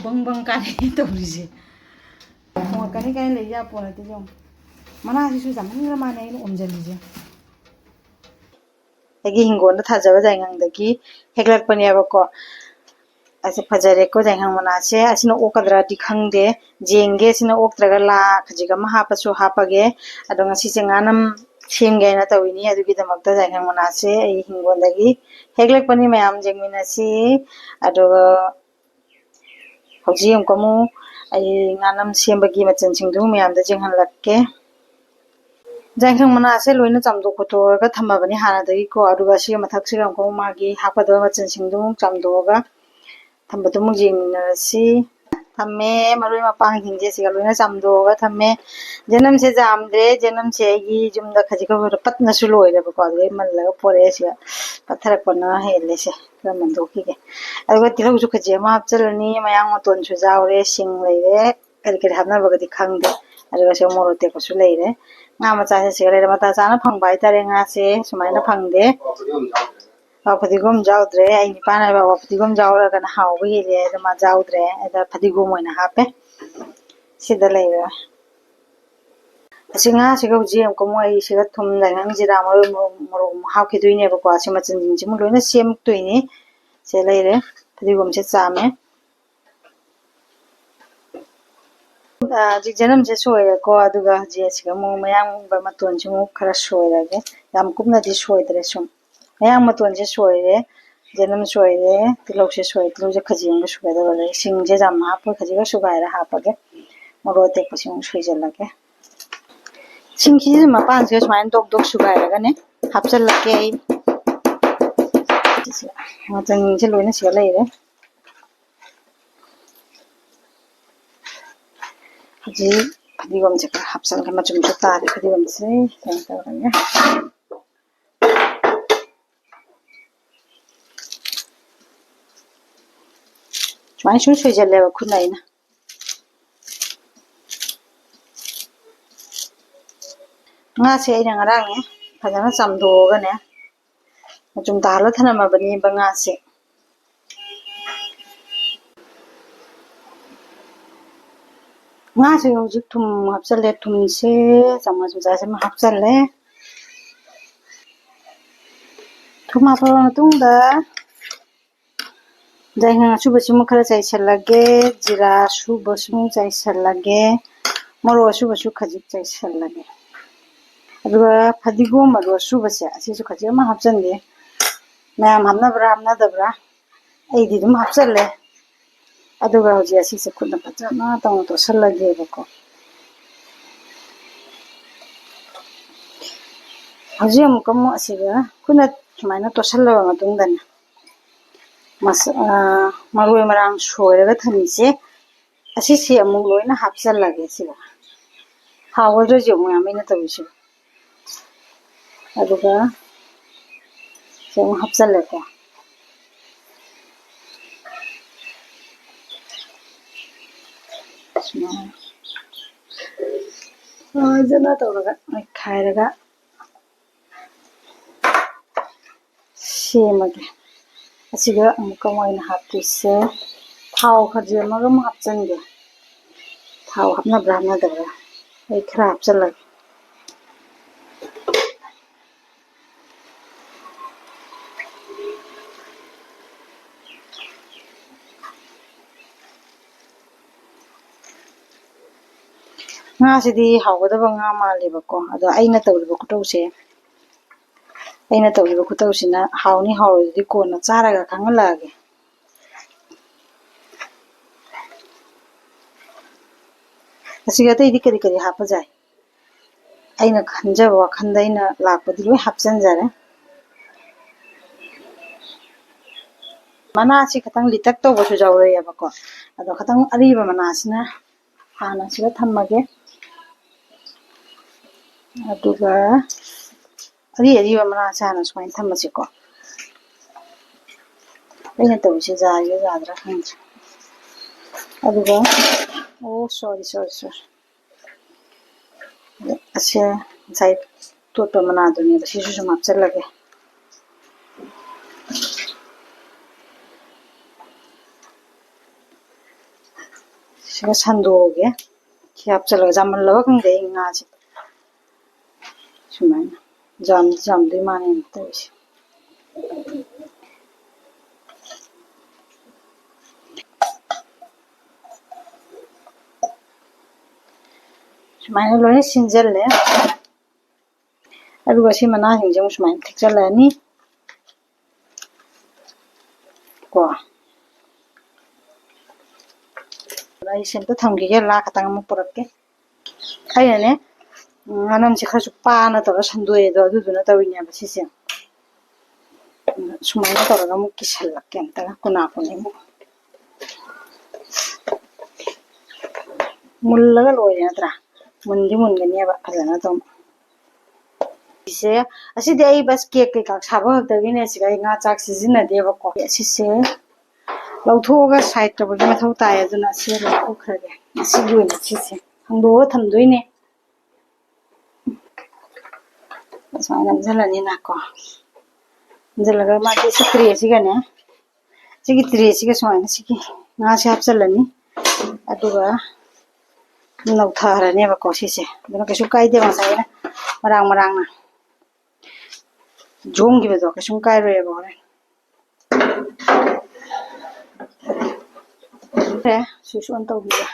bang bang kani tawrisi mo kani kani leya pona ti jong mana si su zaman ngra mane ino omjalije agi hingon da thajaba jaingang dagi heglak pani abako ase phajare ko jaingang mana se asina okadra di khangde jenge sina oktraga la khajiga ma hapasu hapage adonga si jenganam semge na tawini adugi damakta jaingang mana se ai hingon dagi heglak pani mayam jengmina si adoga hauji amkamu ai nganam sembagi machan singdu mayam da jenghan lakke जायखं मना से लोइना चामदो खोतोरगा थमबनी हानादगी को अदुगा सी मथक सिगम को मागी हापदो मचन सिंदु चामदोगा थमबदो मुजिमिनरसी थम्मे मरोय मपांग हिंजे सिगा लोइना चामदोगा थम्मे जनम से जामद्रे जनम से गी जुमदा खजिका हो पतना सु लोइरब को अदुगे मल्लगा पोरे सिगा पत्थर कोना हेले से रमंदो किगे अदुगा तिलौ सु खजे मा हपचलनी मयांग मतोन सु जावरे सिंग लेरे करि करि हाबना बगदि खांगदे अदुगा से मोरोते को सु लेरे nga macha se sigare mata chana phangbai tare nga se sumaina phangde padigom jaudre ai ni pana ba padigom jaura kana hawbe hele da ma jaudre da padigom oina hape sida leira asinga siga uji am ko moi siga thum dangang jira moro haw ke duine ba ko asima chinjing jimu loina sem tuini se leire padigom se chame जी जन्म से सोए को अदुगा जे सिगा मो मयांग बा मतोन से मो खरा सोएरागे याम कुपना दि सोएद्रे सुम मयांग मतोन से सोएरे जन्म सोएरे तिलौ से सोए तिलौ जे खजिंग सोएदा बले सिंग जे जाम हाप खजिगा सुगायरा हापगे मोरो ते पसिंग सोइजलागे सिंग खि मा पान से स्वाइन डोक डोक सुगायरागा ने हापचल लगे मचन से लोइना सिगा लेरे जी padigom se hapsal ka machum se tare padigom se tenta orangya chwai shu shu jalle ba khunai na nga se ai ngarang ne phajana chamdo ga ne machum dala thana ma bani ba nga se nga se hojik thum hapsale thum se chama juja se ma hapsale thum apa tung da jainga su basimu khara chai salage jira su basimu chai salage moro su basu khajik chai salage aduga phadigom aro su base asi su khajik ma hapsande mayam hamna dabra ai di dum hapsale aduga hoji asi se khudna pachana tang to salage bako hoji amkam asiga kuna sumaina to sallaba matung dan mas maroi marang soiraga thamise asi se amuk loina hapsal lage siga hawodro je mu amina tabisu aduga se hapsal lage jana tawraga khairaga semage asiga amuka moina haptise thau khaje magam hapchange thau hapna brahna dabra ai khara hapchalage nga sidi hawgadaba nga malibako ado aina tawriba kutause aina tawriba kutausina hawni hawrodi kona charaga khangalage asiga tei di kari kari hapa jai aina khanjaba wakhanda aina lakpadi loi hapchanjare mana si khatang litak tawbasu jawreyabako ado khatang ariba mana sina hana siga thammage aduga ari mana sana swain thammasiko aina tawse jariga jadra khanje aduga oh sorry ase sai to mana duni ba sisu sum hapchal lage 시가 산도게 기합절로 잠을러가 근데 인가지 주말 잠도 많이 떠시 주말 로에 신절래 aduga si mana hingjang sumain thikjalani ko rai senta thamgi ge la khatang mu purakke ayane anam si khasu pa na to sanduye do duduna tawinya ba sise sumai to ra mu kisal lakke anta kuna kuni mu mullaga loya tra mundi mungani ba adana to से असिदे आई बस cake के का साबो हक्तगिने सिगा nga chak sizina deba ko sise लौथोगा side तब के मथौ ताय अदुना से लौथो खरगे सि दुइना सिसे हंदो थमदोइने साना जलनी ना को जलगा माते सिक्रे सिगने सिगी त्रे सिगे सोना सिगी ना से हपचलनी अदुगा लौथारने बा को सिसे दुना केसु काइदे मासाइना मरांग मरांग ना जोंगी बेदो केसु काइरे बोरे सुसुन तौबिया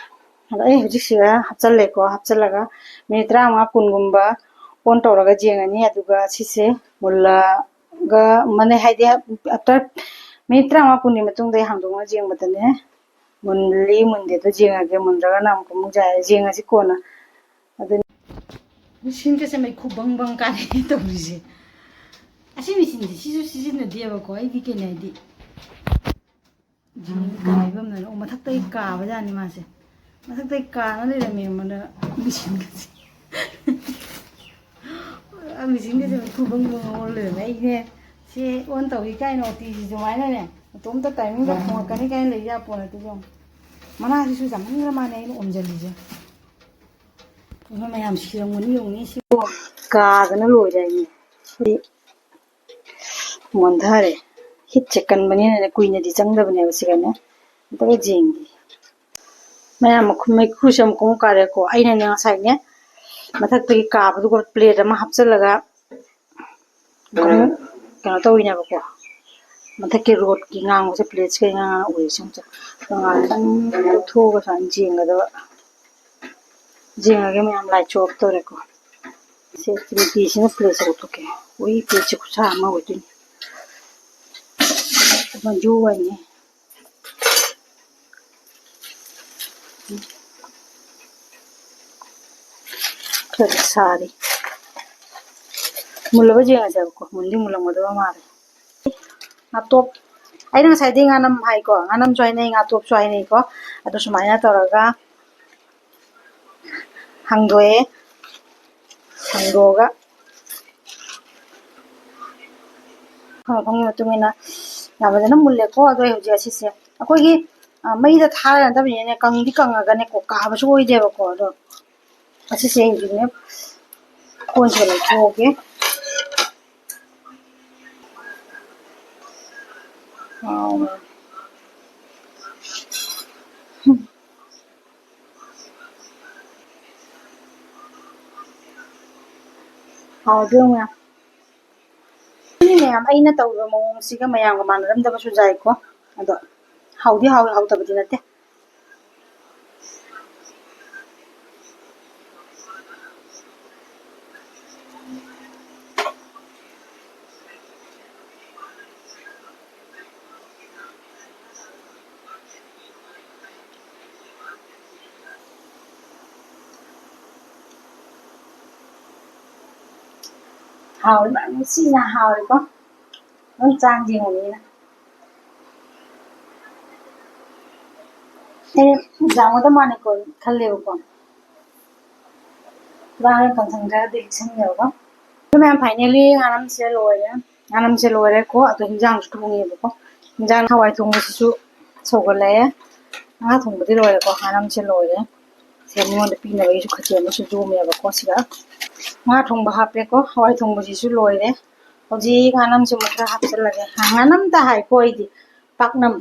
अरे हुजिसिगा हपचलेको हपचलगा मिनिट 30 कुनगुम्बा ऑन तौरगा जेंगनी अदुगा सिसे मुल्लागा माने हाइदे आफ्टर मिनिट 30 कुननि मतुंग दे हांदोंगा जेंगबदने मुनली मुनदे तो जेंगागे मुनद्रगा नामको मुजाय जेंगासि कोना अदन मिसिनके से मै खुबंग बंग काने तौरिसे असि मिसिनदि सिसु सिजिन देबको आइदि केनाइदि कायबम न मथक्तै काबजानि मासे मथक्तै काना लेरमे मन मिसिनगसे मिसिनगसे खुबंग बंग ओर लेरमे आइने से ऑन तौइ काइनो टीजी जुमाइना ने तोमता टाइमिंग दा फोकनी काइन लेया पोनते जो मना सिसु जामनग्रा माने आइनो ओमजलिजे मैम सिरंगनी योंनि सि कादना लोइराइनि मोंधारे हिट चेकन बनी ने कुइने दि चंगदबने बसिगने तबे जेंगी मैम खुमै खुसम को कारे को आइने ने साइने मथक ति काबदु को प्लेट अमा हपचलगा कनो तोइना बको मथक के रोड की ngang से प्लेट के ngang ओइ सम ngang थोगा सान जेंगदा जेंगागे मैम लाइ चोप तोरे को से त्रिटिसिन प्लेट को के ओइ प्लेट को सा मा ओइदिन मंजू वाइने कर सारी मुलबा जेंगा जब को मुंदी मुलंग मदवा मारे अतोप आइना साइदे nganam hai ko nganam joine ngatop joine ko ado sumaina toraga hangdoe hangdoga phang matungina yabadana mulle ko ado hoji asise akogi mai da thara da bine kangdi kangaga ne ko ka basu oi deba ko ado asise injine kon se lai thoge how दो ma'am नि ma'am आइना तौबा मौंग सिगा मयांग मानरम दबसु जाय को अदो हाउदी how तबदि नते how बांग सिना how को नों चांग जिंगनि ना ए जामोदा माने को खल्ले को बाहर कंसंट्रेट दिलसन योगा तो मैम फाइनली आनम से लोरे को अतो हिंजांग थोंगे को हिंजांग हवाई थोंगे सिसु सोगले ना थोंबदि लोरे को आनम से लोरे सेमोन पिना बे सु खचे न सु जोमे बा को सिगा ना थोंबा हापे को हवाई थोंबो सिसु लोरे होजि आनम से मथरा हापसे लगे आनम ता हाय को इदि पाकनम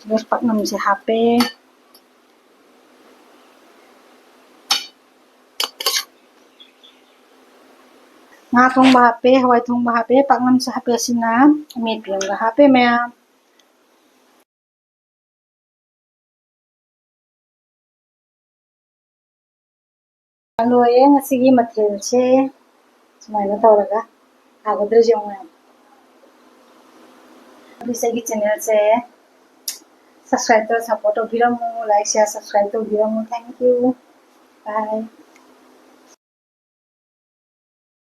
पाकनम से हापे nga thongba hape hawai thongba hape paknam se hape sina meat piam ga hape ma'am लोए ngasi mathel se sumaina tawraga hagadre jong please ai channel se subscribe to support to biramu like share subscribe to biramu thank you bye